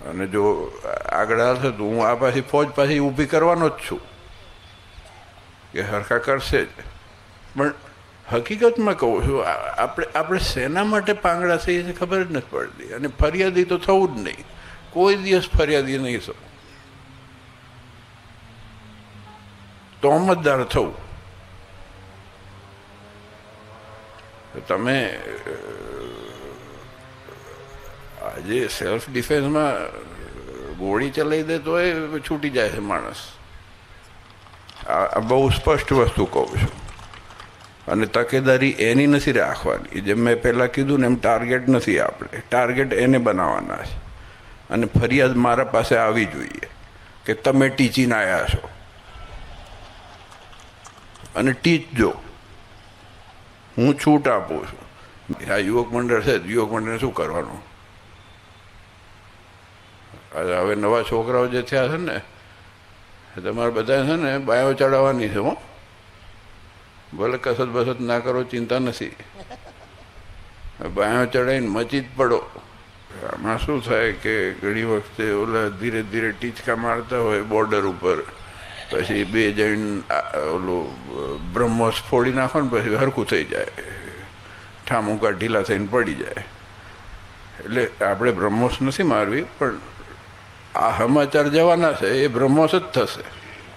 અને જો આગળ હાલશે તો હું આ પાછી ફોજ પાછી ઊભી કરવાનો જ છું કે હરખા કરશે જ. પણ હકીકતમાં કહું છું આપણે શેના માટે પાંગડા થઈએ છીએ ખબર જ નથી પડતી. અને ફરિયાદી તો થવું જ નહીં, કોઈ દિવસ ફરિયાદી નહીં થવું, તોમતદાર થવું. તમે આજે સેલ્ફ ડિફેન્સમાં ગોળી ચલાવી દે તો એ છૂટી જાય છે માણસ. આ બહુ સ્પષ્ટ વસ્તુ કહું છું. અને તકેદારી એની નથી રાખવાની, જેમ મેં પહેલાં કીધું ને એમ ટાર્ગેટ નથી, આપણે ટાર્ગેટ એને બનાવવાના છે. અને ફરિયાદ મારા પાસે આવી જોઈએ કે તમે ટીચીને આવ્યા છો અને ટીચજો, હું છૂટ આપું છું. આ યુવક મંડળ છે, યુવક મંડળને શું કરવાનું? હવે નવા છોકરાઓ જે થયા છે ને, તમારે બધા છે ને બાયો ચડાવવાની છે. હો, ભલે કસરત બસત ના કરો, ચિંતા નથી, બાયો ચડાવીને મચી જ પડો. આમાં શું થાય કે ઘણી વખતે ઓલા ધીરે ધીરે ટીચકા મારતા હોય બોર્ડર ઉપર, પછી બે જણ ઓલું બ્રહ્મોસ ફોડી નાખો ને પછી હરખું થઈ જાય, ઠામુકા ઢીલા થઈને પડી જાય. એટલે આપણે બ્રહ્મોસ નથી મારવી, પણ આ સમાચાર જવાના છે, એ બ્રહ્મોસ જ થશે.